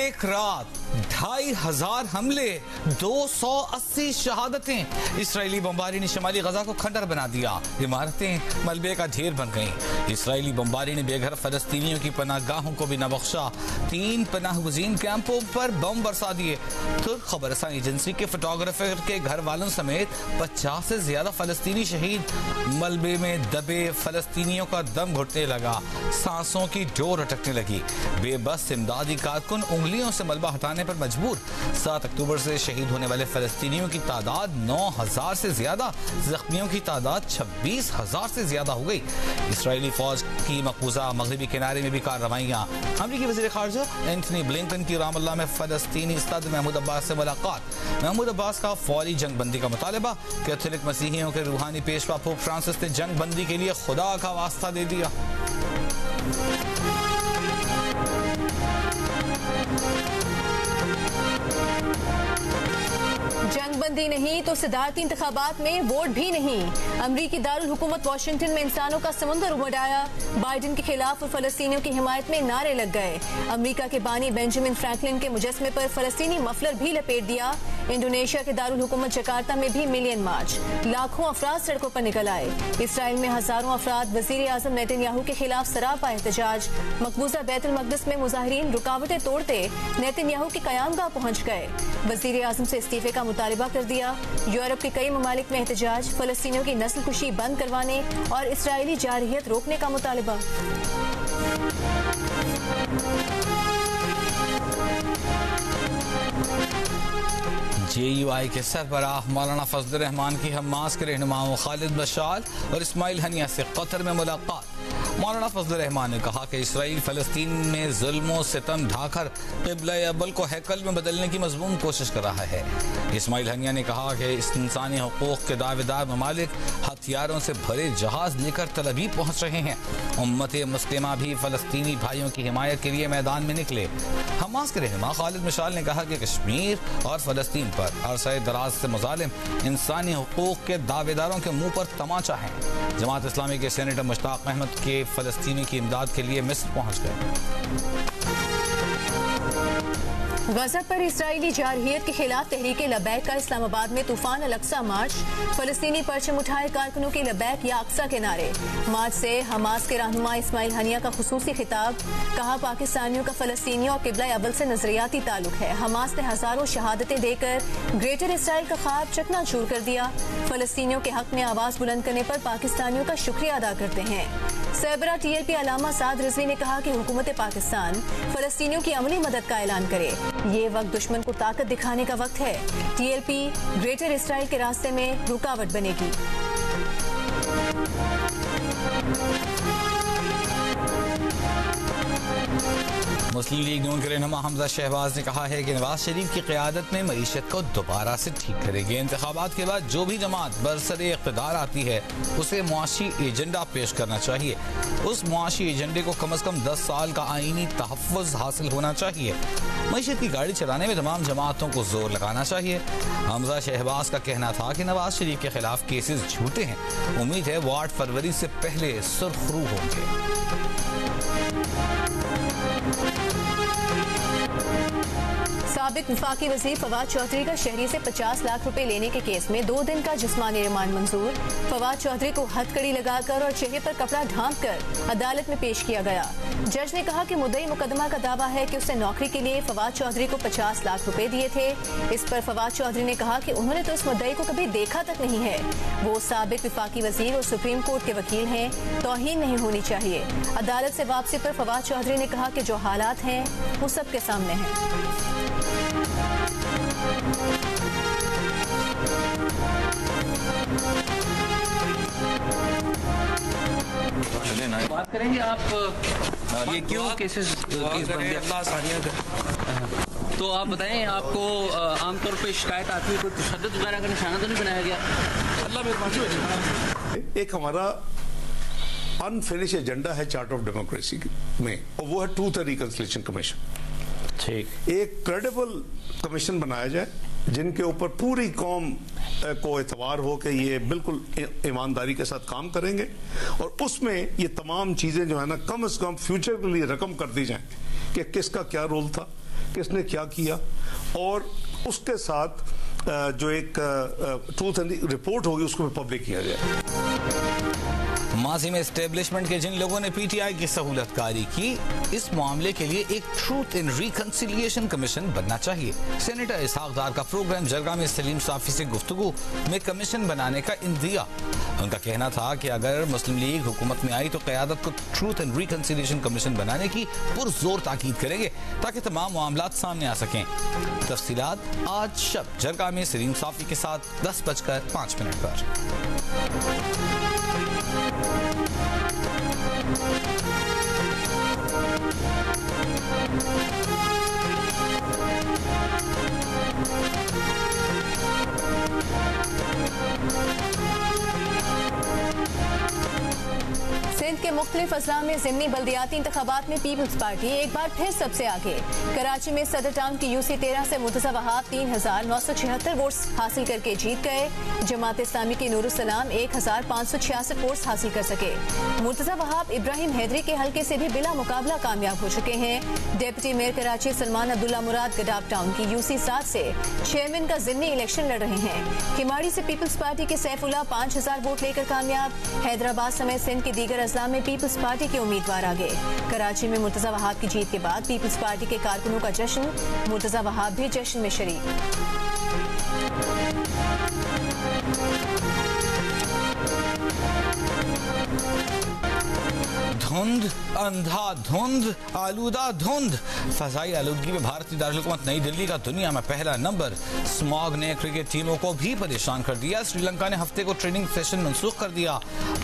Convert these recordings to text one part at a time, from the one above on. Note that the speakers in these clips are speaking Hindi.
एक रात 2500 हमले, 280 शहादतें। इसराइली बमबारी ने शिमाली गजा को खंडर बना दिया, इमारतें मलबे का ढेर बन गईं। इसराइली बमबारी ने बेघर फलस्तीनियों की पनाहगाहों को भी न बख्शा, 3 पनाहगुज़ीन कैंपों पर बम बरसा दिए। तुर्क खबरसानी एजेंसी के फोटोग्राफर के घर वालों समेत 50 से ज्यादा फलस्तीनी शहीद। मलबे में दबे फलस्तीनियों का दम घुटने लगा, सांसों की डोर अटकने लगी। बेबस इमदादी कारकुन उंगलियों से मलबा हटाने पर मजबूर। 7 अक्टूबर से शहीद होने वाले फलस्तीनियों की तादाद 9000 से ज्यादा, जख्मियों की तादाद 26,000 से ज्यादा हो गई। इसराइली फौज की मकबूजा मगरबी किनारे में भी कार्रवाइयां। अमरीकी वज़ीर ख़ारजा एंथनी ब्लिंकन की रामल्ला में फलस्तीनी सदर महमूद अब्बास से मुलाकात। महमूद अब्बास का फौरी जंगबंदी का मुतालबा। कैथोलिक मसीहियों के रूहानी पेशवा पोप फ्रांसिस ने जंगबंदी के लिए खुदा का वास्ता दे दिया। जंगबंदी नहीं तो सदारती इंतखाबात में वोट भी नहीं। अमरीकी दारुल हुकूमत वाशिंगटन में इंसानों का समुंदर उमड़ आया। बाइडेन के खिलाफ और फलस्तीनियों की हिमायत में नारे लग गए। अमरीका के बानी बेंजामिन फ्रैंकलिन के मुजस्मे पर फलस्तीनी मफलर भी लपेट दिया। इंडोनेशिया के दारुल हुकूमत जकार्ता में भी मिलियन मार्च, लाखों अफराद सड़कों पर निकल आए। इसराइल में हजारों अफराद वजीर आजम नेतन्याहू के खिलाफ सरापा एहतजाज। मकबूजा बैतुल मक़दिस में मुजाहिरीन रुकावटें तोड़ते नेतन्याहू की क़यामगाह पहुंच गए। वजीर आजम से इस्तीफे का मुतालबा कर दिया। यूरोप के कई ममालिक में एहतजाज, फलस्तीनियों की नस्ल कुशी बंद करवाने और इसराइली जारहियत रोकने का मुतालबा। JUI के सरबराह मौलाना फजल रहमान की हमास के रहनुमाओं खालिद मशाल और इस्माइल हनिया से कतर में मुलाकात। मौलाना फजल रहमान ने कहा कि इसराइल फलस्तीन में जुल्म सितम ढाकर क़िबला अव्वल को हैकल में बदलने की मजमून कोशिश कर रहा है। इस्माइल हनिया ने कहा कि इस इंसानी हुकूक के दावेदार ममालिक हथियारों से भरे जहाज लेकर तल अवीव पहुँच रहे हैं। उम्मत मुस्लिमा भी फलस्तीनी भाइयों की हिमायत के लिए मैदान में निकले। हमास के रहनुमा खालिद मशाल ने कहा कि कश्मीर और फलस्तीन पर अरसे दराज से मुजालिम इंसानी हुकूक के दावेदारों के मुंह पर तमाचा है। जमात इस्लामी के सेनेटर मुश्ताक अहमद के फलस्तीनी की इमदाद के लिए मिस्र पहुंच गए। गजा पर इसराइली जारहियत के खिलाफ तहरीक लबैक का इस्लामाबाद में तूफान अल-अक्सा मार्च। फलस्तीनी परचम उठाए कारकुनों की लबैक या अक्सा के नारे। मार्च से हमास के रहनुमा इस्माइल हनिया का खुसूसी खिताब। कहा पाकिस्तानियों का फलस्तीनियों और क़िबला अव्वल से नजरियाती ताल्लुक है। हमास ने हजारों शहादतें देकर ग्रेटर इसराइल का ख्वाब चकनाचूर कर दिया। फलस्तीनियों के हक में आवाज बुलंद करने पर पाकिस्तानियों का शुक्रिया अदा करते हैं। सरबरा TLP अलामा साद रिजवी ने कहा कि हुकूमत पाकिस्तान फलस्तीनियों की अमली मदद का ऐलान करे। ये वक्त दुश्मन को ताकत दिखाने का वक्त है। TLP ग्रेटर इसराइल के रास्ते में रुकावट बनेगी। मुस्लिम लीग नून के रहनुमा हमजा शहबाज ने कहा है कि नवाज शरीफ की क़यादत में मईशत को दोबारा से ठीक करेंगे। इंतखाबात के बाद जो भी जमात बरसरे इक़्तिदार आती है उसे मुआशी एजेंडा पेश करना चाहिए। उस मुआशी एजेंडे को कम अज़ कम 10 साल का आईनी तहफ़्फ़ुज़ हासिल होना चाहिए। मईशत की गाड़ी चलाने में तमाम जमातों को जोर लगाना चाहिए। हमजा शहबाज का कहना था कि नवाज शरीफ के खिलाफ केसेस झूठे हैं। उम्मीद है वो 8 फरवरी से पहले सुर्खरू होंगे। साबिक वफाकी वज़ीर फवाद चौधरी का शहरी से 50 लाख रुपए लेने के केस में 2 दिन का जिस्मानी रिमांड मंजूर। फवाद चौधरी को हथकड़ी लगाकर और चेहरे पर कपड़ा ढांप कर अदालत में पेश किया गया। जज ने कहा कि मुद्दई मुकदमा का दावा है कि उसने नौकरी के लिए फवाद चौधरी को 50 लाख रुपए दिए थे। इस पर फवाद चौधरी ने कहा कि उन्होंने तो इस मुद्दई को कभी देखा तक नहीं है। वो साबिक वफाकी वज़ीर और सुप्रीम कोर्ट के वकील हैं, तौहीन नहीं होनी चाहिए। अदालत से वापसी पर फवाद चौधरी ने कहा कि जो हालात हैं वो सबके सामने हैं। बात करेंगे आप ये क्यों केसेस केस बन गया, तो आप बताएं आपको आमतौर पे शिकायत आती है कोई तशद्दुद वगैरह का निशाना तो नहीं बनाया गया? अल्लाह मेहरबानी। एक हमारा अनफिनिश एजेंडा है चार्टर ऑफ डेमोक्रेसी में, और वो है ट्रूथ एंड रिकंसिलिएशन कमीशन। ठीक, एक क्रेडिबल कमीशन बनाया जाए जिनके ऊपर पूरी कौम को एतबार हो कि ये बिल्कुल ईमानदारी के साथ काम करेंगे, और उसमें ये तमाम चीजें जो है ना कम से कम फ्यूचर के लिए रकम कर दी जाएं कि किसका क्या रोल था, किसने क्या किया, और उसके साथ जो एक ट्रूथ एंड रिपोर्ट होगी उसको पब्लिक किया जाए। माजी में एस्टेब्लिशमेंट के जिन लोगों ने पीटीआई की सहूलतकारी की, इस मामले के लिए एक ट्रूथ एंड रिकंसिलिएशन कमीशन बनना चाहिए। सेनेटर इसहाक डार का प्रोग्राम जरगा में सलीम साफी से गुफ्तगू में कमीशन बनाने का इंदिया। उनका कहना था कि अगर मुस्लिम लीग हुकूमत में आई तो क़यादत को ट्रूथ एंड रिकंसिलिएशन कमीशन बनाने की पुरजोर ताकीद करेंगे ताकि तमाम मामलात सामने आ सकें। तफसीलात आज शब जरगा में सलीम साफी के साथ 10:05 पर। सिंध के मुख्तलिफ अजला में ज़िमनी बल्दियाती इंतखाबात में पीपल्स पार्टी एक बार फिर सबसे आगे। कराची में सदर टाउन की यूसी 13 से मुर्तज़ा वहाब 3,976 वोट्स हासिल करके जीत गए। जमात इस्लामी के नूरुस्सलाम 1,566 वोट्स हासिल कर सके। मुर्तज़ा वहाब इब्राहिम हैदरी के हल्के से भी बिला मुकाबला कामयाब हो चुके हैं। डिप्टी मेयर कराची सलमान अब्दुल्ला मुराद गडाब टाउन की यूसी 7 से चेयरमैन का ज़िमनी इलेक्शन लड़ रहे हैं। हिमाड़ी से पीपल्स पार्टी के सैफुल्लाह 5,000 वोट लेकर कामयाब। हैदराबाद समेत सिंध के दीगर अजला में पीपल्स पार्टी के उम्मीदवार आगे। कराची में मुर्तज़ा वहाब की जीत के बाद पीपल्स पार्टी के कारकुनों का जश्न, मुर्तज़ा वहाब भी जश्न में शरीक। धुंध, अंधाधुंध, आलूदा धुंध। फजाई आलूदगी में भारतीय दारुल-हुकूमत नई दिल्ली का दुनिया में पहला नंबर। स्मॉग ने क्रिकेट टीमों को भी परेशान कर दिया। श्रीलंका ने हफ्ते को ट्रेनिंग सेशन मंसूख कर दिया।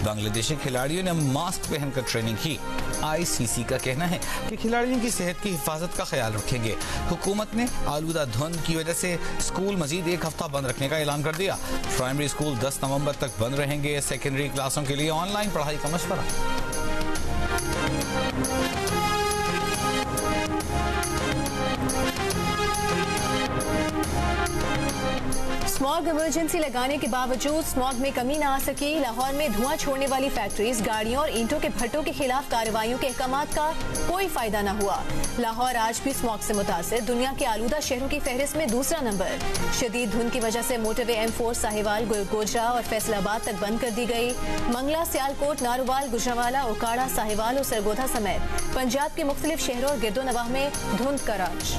बांग्लादेशी खिलाड़ियों ने मास्क पहनकर ट्रेनिंग की। ICC का कहना है कि खिलाड़ियों की सेहत की हिफाजत का ख्याल रखेंगे। हुकूमत ने आलूदा धुंध की वजह से स्कूल मजीद एक हफ्ता बंद रखने का ऐलान कर दिया। प्राइमरी स्कूल 10 नवंबर तक बंद रहेंगे। सेकेंडरी क्लासों के लिए ऑनलाइन पढ़ाई का मशवरा। स्मॉग इमरजेंसी लगाने के बावजूद स्मॉग में कमी न आ सकी। लाहौर में धुआं छोड़ने वाली फैक्ट्रीज, गाड़ियों और ईंटों के भट्टों के खिलाफ कार्रवाइयों के अहकामात का कोई फायदा न हुआ। लाहौर आज भी स्मॉग से मुतासिर दुनिया के आलूदा शहरों की फहरिस्त में दूसरा नंबर। शदीद धुंध की वजह से मोटरवे M4 साहिवाल, गोजरा और फैसलाबाद तक बंद कर दी गई। मंगला, सियालकोट, नारोवाल, गुजरावाला, ओकाड़ा, साहिवाल और सरगोधा समेत पंजाब के मुख्तलिफ शहरों और गिरदो नवाह में धुंध का राज।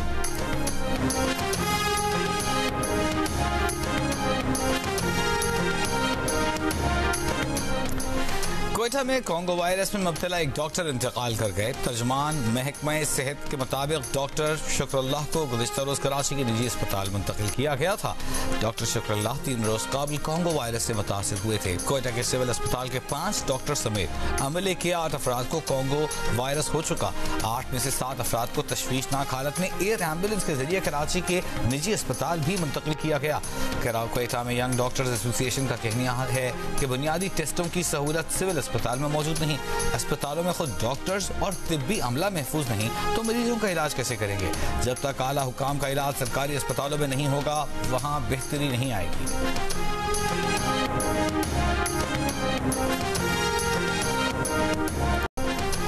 क्वेटा में कोंगो वायरस में मुब्तला एक डॉक्टर इंतकाल कर गए। तर्जमान महकमा सेहत के मुताबिक डॉक्टर शुक्रल्लाह को गुज़िश्ता रोज कराची के निजी अस्पताल मुंतकिल किया गया था। डॉक्टर शुक्रल्लाह 3 रोज कबल कोंगो वायरस से मुतासिर हुए थे। क्वेटा के सिविल अस्पताल के 5 डॉक्टर समेत अमले के 8 अफराद को कोंगो वायरस हो चुका। 8 में से 7 अफराद को तशवीशनाक हालत में एयर एम्बुलेंस के जरिए कराची के निजी अस्पताल भी मुंतकिल किया गया। क्वेटा में यंग डॉक्टर्स एसोसिएशन का कहना है कि बुनियादी टेस्टों की सहूलत सिविल अस्पताल में मौजूद नहीं। अस्पतालों में खुद डॉक्टर्स और तिब्बी अमला महफूज नहीं तो मरीजों का इलाज कैसे करेंगे। जब तक आला हुकाम का इलाज सरकारी अस्पतालों में नहीं होगा वहां बेहतरी नहीं आएगी।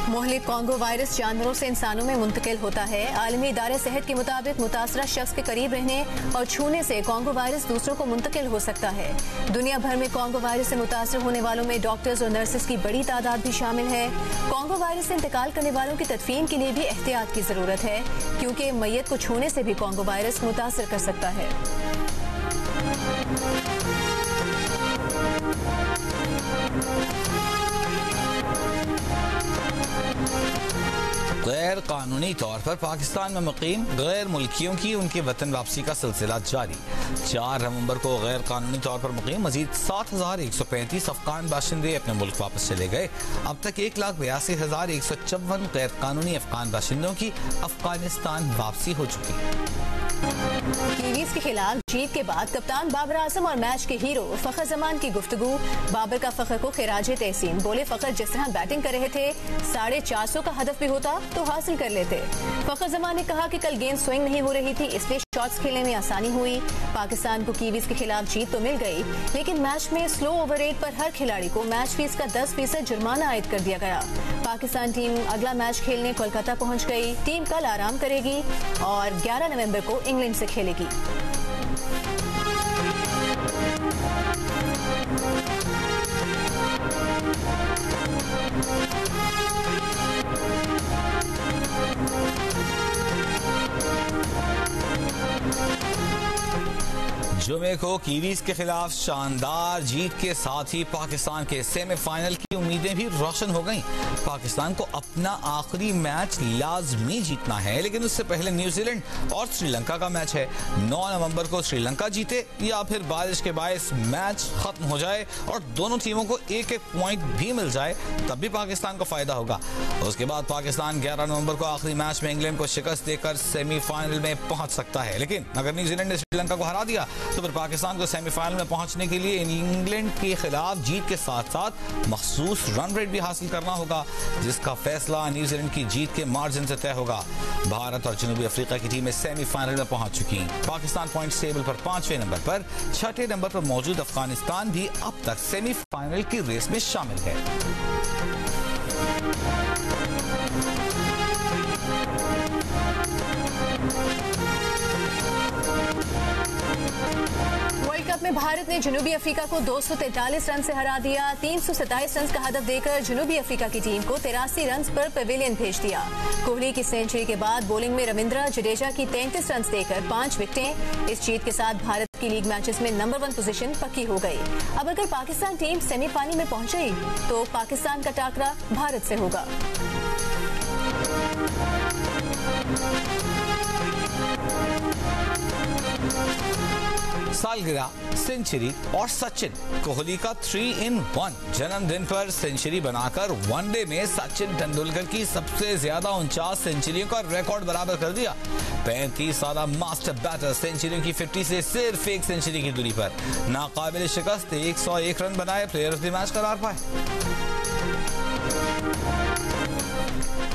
मोहलिक कोंगो वायरस जानवरों से इंसानों में मुंतकिल होता है। आलमी इदारे सेहत के मुताबिक मुतासरा शख्स के करीब रहने और छूने से कोंगो वायरस दूसरों को मुंतकिल हो सकता है। दुनिया भर में कोंगो वायरस से मुतासर होने वालों में डॉक्टर्स और नर्सेस की बड़ी तादाद भी शामिल है। कोंगो वायरस से इंतकाल करने वालों की तदफीन के लिए भी एहतियात की जरूरत है, क्योंकि मैयत को छूने से भी कोंगो वायरस मुतासर कर सकता है। गैर कानूनी तौर पर पाकिस्तान में मुकीम गैर मुल्कियों की उनके वतन वापसी का सिलसिला जारी। 4 नवंबर को गैर कानूनी तौर पर मुकीम मजीद 7,135 अफगान बाशिंदे अपने मुल्क वापस चले गए। अब तक 1,82,154 गैर कानूनी अफगान बाशिंदों की अफगानिस्तान वापसी हो चुकी है। कीवीज के खिलाफ जीत के बाद कप्तान बाबर आजम और मैच के हीरो फखर जमान की गुफ्तगू। बाबर का फखर को खिराज तहसीन, बोले फखर जिस तरह बैटिंग कर रहे थे 450 का हदफ भी होता तो हासिल कर लेते। फखर जमान ने कहा कि कल गेंद स्विंग नहीं हो रही थी, इसलिए शॉट्स खेलने में आसानी हुई। पाकिस्तान को कीवीज के खिलाफ जीत तो मिल गई, लेकिन मैच में स्लो ओवर रेट पर हर खिलाड़ी को मैच फीस का 10% जुर्माना आयद कर दिया गया। पाकिस्तान टीम अगला मैच खेलने कोलकाता पहुंच गई। टीम कल आराम करेगी और 11 नवंबर को इंग्लैंड से खेलेगी। जुमे को कीवीज के खिलाफ शानदार जीत के साथ ही पाकिस्तान के सेमीफाइनल की उम्मीदें भी रोशन हो गईं। पाकिस्तान को अपना आखिरी मैच लाजमी जीतना है, लेकिन उससे पहले न्यूजीलैंड और श्रीलंका का मैच है। 9 नवंबर को श्रीलंका जीते या फिर बारिश के बायस मैच खत्म हो जाए और दोनों टीमों को एक एक पॉइंट भी मिल जाए, तब भी पाकिस्तान को फायदा होगा। उसके बाद पाकिस्तान 11 नवंबर को आखिरी मैच में इंग्लैंड को शिकस्त देकर सेमीफाइनल में पहुंच सकता है। लेकिन अगर न्यूजीलैंड ने श्रीलंका को हरा दिया तो फिर पाकिस्तान को सेमीफाइनल में पहुंचने के लिए इंग्लैंड के खिलाफ जीत के साथ साथ मखसूस रन रेट भी हासिल करना होगा, जिसका फैसला न्यूजीलैंड की जीत के मार्जिन से तय होगा। भारत और जनूबी अफ्रीका की टीमें सेमीफाइनल में पहुंच चुकी। पाकिस्तान पॉइंट टेबल पर 5वें नंबर पर, 6ठे नंबर पर मौजूद अफगानिस्तान भी अब तक सेमीफाइनल की रेस में शामिल है। वर्ल्ड कप में भारत ने जनूबी अफ्रीका को 243 रन से हरा दिया। 327 रन का हदफ देकर जनूबी अफ्रीका की टीम को 83 रन पर पवेलियन भेज दिया। कोहली की सेंचुरी के बाद बॉलिंग में रविंद्र जडेजा की 33 रन देकर 5 विकेटें। इस जीत के साथ भारत की लीग मैचेस में नंबर 1 पोजीशन पक्की हो गई। अब अगर पाकिस्तान टीम सेमीफाइनल में पहुंची तो पाकिस्तान का टाकरा भारत से होगा। सालगिरह, सेंचुरी और सचिन। कोहली का 3-in-1 जन्मदिन पर सेंचुरी बनाकर वनडे में सचिन तेंदुलकर की सबसे ज्यादा 49 सेंचुरियों का रिकॉर्ड बराबर कर दिया। 35 साल मास्टर बैटर सेंचुरियों की 50 से सिर्फ एक सेंचुरी की दूरी पर नाकाबिल शिकस्त 101 रन बनाए प्लेयर ऑफ द मैच करार पाए।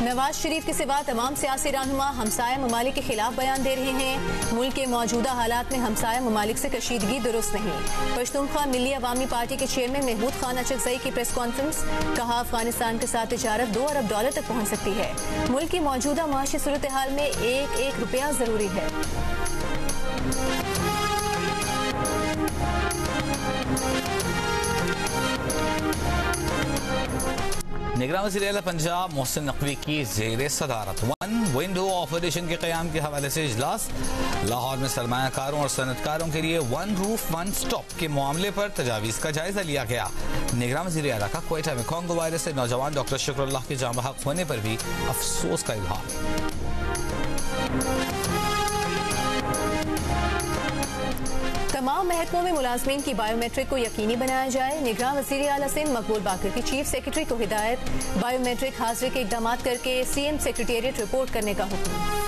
नवाज शरीफ के सिवा तमाम सियासी रहनुमा हमसाया ममालिक के खिलाफ बयान दे रहे हैं। मुल्क के मौजूदा हालात में हमसाया ममालिक से कशीदगी दुरुस्त नहीं। पश्तूनख्वा मिली अवामी पार्टी के चेयरमैन महमूद खान अचकजई की प्रेस कॉन्फ्रेंस, कहा अफगानिस्तान के साथ तिजारत $2 अरब तक पहुंच सकती है। मुल्क की मौजूदा माशी सूरत हाल में एक रुपया जरूरी है। निगरान वज़ीर आला पंजाब मोहसिन नकवी की ज़ेर सदारत वन विंडो ऑपरेशन के क़याम के हवाले से इजलास। लाहौर में सरमायाकारों और सनतकारों के लिए वन रूफ वन स्टॉप के मामले पर तजावीज़ का जायजा लिया गया। निगरान वज़ीर आला का क्वेटा में कोंगो वायरस से नौजवान डॉक्टर शुक्रल्लाह के जाँ बहक होने पर भी अफसोस का इजहार। तमाम महकमों में मुलाजमीन की बायोमेट्रिक को यकीनी बनाया जाए। निगरान वज़ीर आला सिंध मकबूल बाकर की चीफ सेक्रेटरी को हिदायत, बायोमेट्रिक हाजिरी के इकदाम करके सीएम सेक्रेटेरिएट रिपोर्ट करने का हुक्म।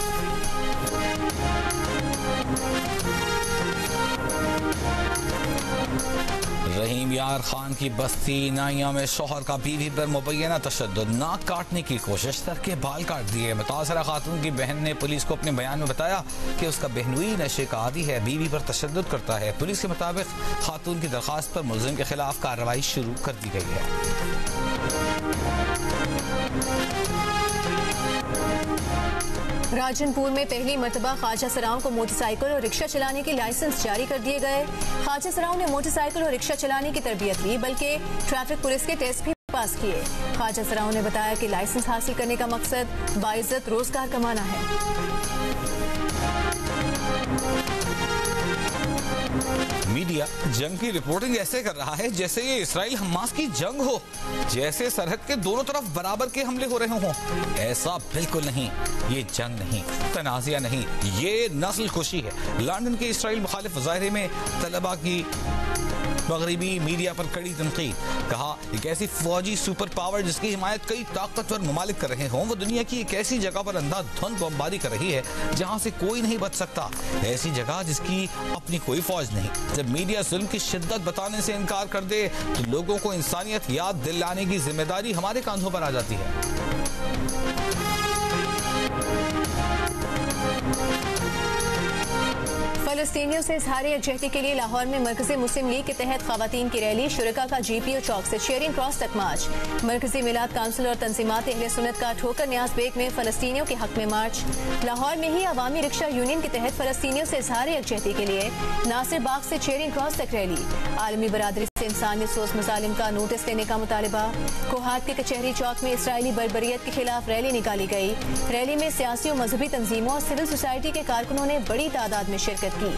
रहीम यार खान की बस्ती नाइया में शोहर का बीवी पर मुबैना तशद्दुद, नाक काटने की कोशिश करके बाल काट दिए। मुतासरा खातून की बहन ने पुलिस को अपने बयान में बताया कि उसका बहनोई नशे का आदी है, बीवी पर तशद्दुद करता है। पुलिस के मुताबिक खातून की दरखास्त पर मुलजिम के खिलाफ कार्रवाई शुरू कर दी गई है। राजनपुर में पहली मरतबा ख्वाजा सराओं को मोटरसाइकिल और रिक्शा चलाने के लाइसेंस जारी कर दिए गए। ख्वाजा सराओं ने मोटरसाइकिल और रिक्शा चलाने की तरबियत ली, बल्कि ट्रैफिक पुलिस के टेस्ट भी पास किए। ख्वाजा सराओं ने बताया कि लाइसेंस हासिल करने का मकसद बाइज्जत रोजगार कमाना है। मीडिया जंग की रिपोर्टिंग ऐसे कर रहा है जैसे ये इसराइल हमास की जंग हो, जैसे सरहद के दोनों तरफ बराबर के हमले हो रहे हों। ऐसा बिल्कुल नहीं, ये जंग नहीं, तनाज़िया नहीं, ये नस्ल खुशी है। लंदन के इसराइल मुखालिफ मुजाहरे में तलबा की मगरबी मीडिया पर कड़ी तनकीद, कहा एक ऐसी फौजी सुपर पावर जिसकी हिमायत कई ताकतवर ममालिक कर रहे हों, वो दुनिया की एक ऐसी जगह पर अंधाधुंध बमबारी कर रही है जहां से कोई नहीं बच सकता, ऐसी जगह जिसकी अपनी कोई फौज नहीं। जब मीडिया जुल्म की शिद्दत बताने से इनकार कर दे तो लोगों को इंसानियत याद दिलाने की जिम्मेदारी हमारे कांधों पर आ जाती है। फलस्तीनियों से इजहार यकजहती के लिए लाहौर में मरकजी मुस्लिम लीग के तहत खवातीन की रैली, शुरका का GPO चौक से चेयरिंग क्रॉस तक मार्च, मरकजी मिलाद काउंसिल और तंजीमात अहले सुन्नत का ठोकर न्याज बेग में फलस्तीनियों के हक में मार्च। लाहौर में ही अवामी रिक्शा यूनियन के तहत फलस्तीनियों से इजहार यकजहती के लिए नासिर बाग से चेयरिंग क्रॉस तक रैली, आलमी बरादरी से इंसानियत सोच मजालिम का नोटिस लेने का मुतालबा। कोहाट के कचहरी चौक में इसराइली बर्बरियत के खिलाफ रैली निकाली गई। रैली में सियासी और मजहबी तंजीमों और सिविल सोसाइटी के कारकुनों ने बड़ी तादाद में शिरकत की।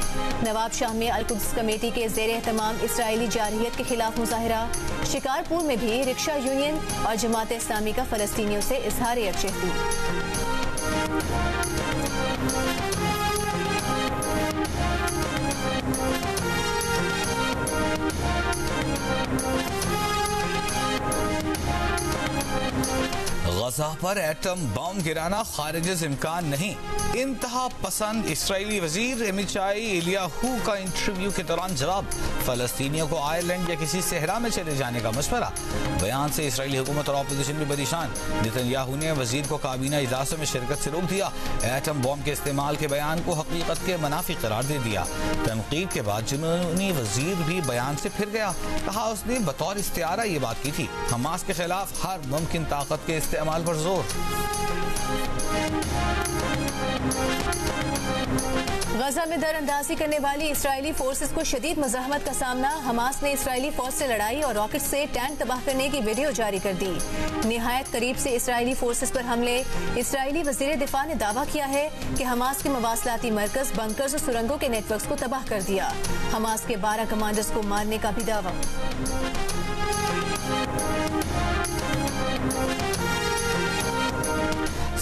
नवाब शाह में अल-कुद्स कमेटी के ज़ेर एहतमाम इसराइली जारहियत के खिलाफ मुजाहिरा। शिकारपुर में भी रिक्शा यूनियन और जमात इस्लामी का फलस्तीनियों से इजहार यकजहती। गजा पर एटम बम गिराना खारिज इम्कान नहीं, इंतहा पसंद इसराइली वजीर एमिचाई एलियाहू का इंटरव्यू के दौरान जवाब, फलस्तीनियों को आयरलैंड या किसी सहरा में चले जाने का मशवरा। बयान से इसराइली हुकूमत और अपोजिशन भी परेशान। नेतन्याहू ने वजीर को काबीना इजलासों में शिरकत से रोक दिया। एटम बम के इस्तेमाल के बयान को हकीकत के मुनाफिक करार दे दिया। तनकीद के बाद जुनूनी वजीर भी बयान से फिर गया। कहा उसने बतौर इस्तिआरा ये बात की थी, हमास के खिलाफ हर मुमकिन ताकत के इस्तेमाल पर जोर। गजा में दरअंदाजी करने वाली इसराइली फोर्सेस को शदीद मज़ाहमत का सामना। हमास ने इसराइली फौज से लड़ाई और रॉकेट से टैंक तबाह करने की वीडियो जारी कर दी। निहायत करीब से इसराइली फोर्सेस पर हमले। इसराइली वज़ीर दिफा ने दावा किया है कि हमास के मवासलाती मरकज, बंकर्स और सुरंगों के नेटवर्क्स को तबाह कर दिया। हमास के 12 कमांडर्स को मारने का भी दावा।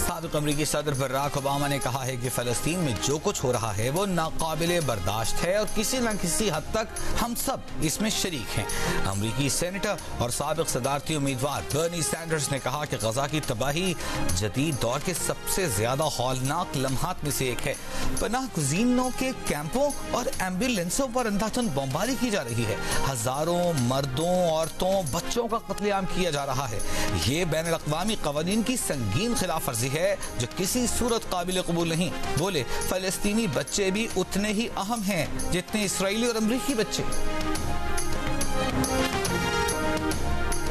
साबिक़ अमरीकी सदर बराक ओबामा ने कहा है कि फलस्तीन में जो कुछ हो रहा है वो नाकाबिले बर्दाश्त है और किसी न किसी हद तक हम सब इसमें शरीक हैं। अमरीकी सेनेटर और साबिक़ सदारती उम्मीदवार बर्नी सैंडर्स ने कहा कि गजा की तबाही जदीद दौर के सबसे ज्यादा हौलनाक लम्हात में से एक है। पनाह गुज़ीनों के कैंपों और एम्बुलेंसों पर अंधाधुंध बमबारी की जा रही है। हजारों मर्दों, औरतों, बच्चों का कत्लेआम किया जा रहा है। ये बैनुल अक़वामी क़वानीन की संगीन खिलाफ वर्जी है जो किसी सूरत काबिल कबूल नहीं। बोले फलस्तीनी बच्चे भी उतने ही अहम हैं जितने इसराइली और अमरीकी बच्चे।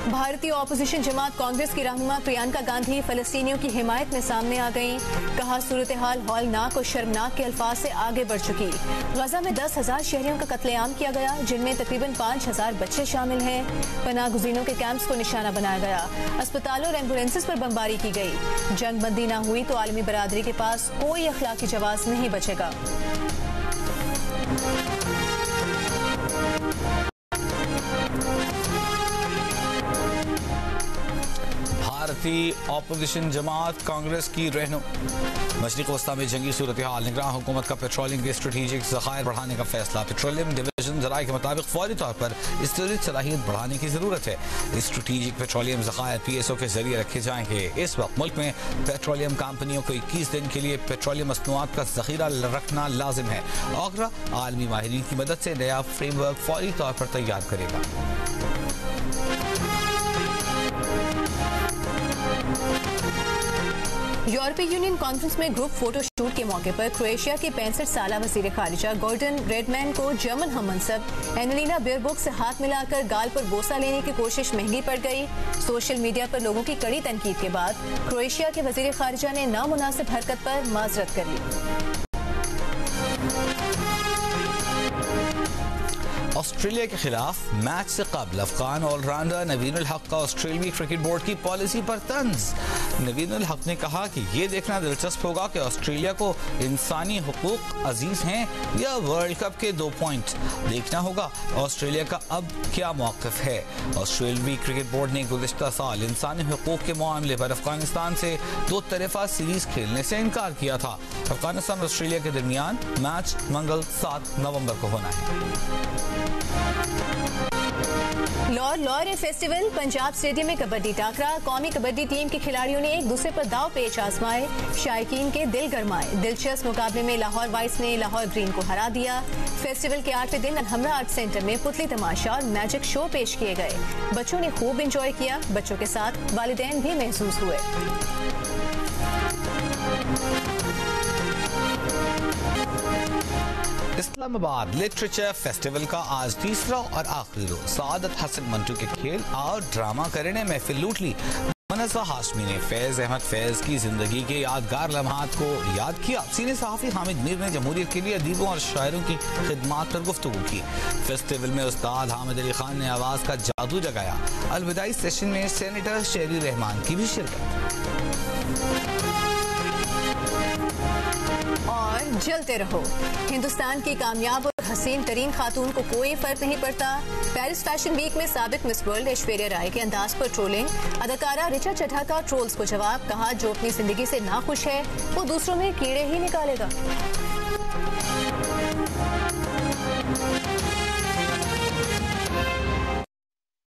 भारतीय ऑपोजिशन जमात कांग्रेस की रहनुमा प्रियंका गांधी फलस्तीनियों की हिमायत में सामने आ गईं। कहा सूरत हाल हौलनाक और शर्मनाक के अल्फाज से आगे बढ़ चुकी। गजा में 10,000 शहरियों का कत्लेआम किया गया, जिनमें तकरीबन 5,000 बच्चे शामिल हैं। पनाह गुज़ीनों के कैंप्स को निशाना बनाया गया। अस्पतालों और एम्बुलेंसेस पर बमबारी की गई। जंग बंदी न हुई तो आलमी बरादरी के पास कोई अखलाकी जवाब नहीं बचेगा। भारतीय ऑपोजिशन जमात कांग्रेस की रहनुमा मशरिक़ वस्ता में जंगी सूरत हाल, निगरान हुकूमत का पेट्रोलिंग के स्ट्रेटेजिक ज़खायर बढ़ाने का फैसला। पेट्रोलियम डिवीजन ज़राए के मुताबिक फौरी तौर पर स्टोरेज सलाहियत बढ़ाने की जरूरत है। स्ट्रेटेजिक पेट्रोलियम ज़खायर PSO के जरिए रखे जाएंगे। इस वक्त मुल्क में पेट्रोलियम कंपनियों को 21 दिन के लिए पेट्रोलियम मसनूआत का जखीरा रखना लाजिम है। ओगरा आलमी माहिरीन की मदद से नया फ्रेमवर्क फौरी तौर पर तैयार करेगा। यूरोपीय यूनियन कॉन्फ्रेंस में ग्रुप फोटो शूट के मौके पर क्रोएशिया के 65 साला वजीर खारिजा गॉर्डन रेडमैन को जर्मन हममनसब एनालिना बेयरबोक से हाथ मिलाकर गाल पर बोसा लेने की कोशिश महंगी पड़ गई। सोशल मीडिया पर लोगों की कड़ी तनकीद के बाद क्रोएशिया के वजीर खारिजा ने नामुनासिब हरकत पर माजरत कर ली। ऑस्ट्रेलिया के खिलाफ मैच से कबल अफगान ऑलराउंडर नवीन उल हक का ऑस्ट्रेलियाई क्रिकेट बोर्ड की पॉलिसी पर तंज। नवीन उल हक ने कहा कि ये देखना दिलचस्प होगा कि ऑस्ट्रेलिया को इंसानी हुकूक अजीज हैं या वर्ल्ड कप के 2 पॉइंट। देखना होगा ऑस्ट्रेलिया का अब क्या मौक़िफ़ है। ऑस्ट्रेलियाई क्रिकेट बोर्ड ने गुज़िश्ता साल इंसानी हुकूक के मामले पर अफगानिस्तान से 2 तरफ़ा सीरीज खेलने से इनकार किया था। अफगानिस्तान और ऑस्ट्रेलिया के दरमियान मैच मंगल 7 नवंबर को होना है। लाहौर फेस्टिवल पंजाब स्टेडियम में कबड्डी टाकरा। कौमी कबड्डी टीम के खिलाड़ियों ने एक दूसरे पर दाव पेच आजमाए, शायकीन के दिल गरमाए। दिलचस्प मुकाबले में लाहौर वाइट्स ने लाहौर ग्रीन को हरा दिया। फेस्टिवल के 8वें दिन हमरा आर्ट सेंटर में पुतली तमाशा और मैजिक शो पेश किए गए। बच्चों ने खूब इंजॉय किया। बच्चों के साथ वालिदैन भी महसूस हुए। इस्लामाबाद लिटरेचर फेस्टिवल का आज तीसरा और आखिरी रोज सआदत हसन मंटू के खेल और ड्रामा करने महफिल लूट ली। मनसा हाशमी ने फैज अहमद फैज की जिंदगी के यादगार लम्हात को याद किया। सीनियर सहाफी हामिद मीर ने जमहूरियत के लिए अदीबों और शायरों की खिदमात पर गुफ्तगू की। फेस्टिवल में उस्ताद हामिद अली खान ने आवाज का जादू जगाया। अलविदाई सेशन में सेनेटर शेरी रहमान की भी शिरकत। और जलते रहो, हिंदुस्तान की कामयाब और हसीन तरीन खातून को कोई फर्क नहीं पड़ता। पेरिस फैशन वीक में साबिक मिस वर्ल्ड ऐश्वर्या राय के अंदाज पर ट्रोलिंग। अदाकारा ऋचा चड्ढा का ट्रोल्स को जवाब, कहा जो अपनी जिंदगी से नाखुश है वो दूसरों में कीड़े ही निकालेगा।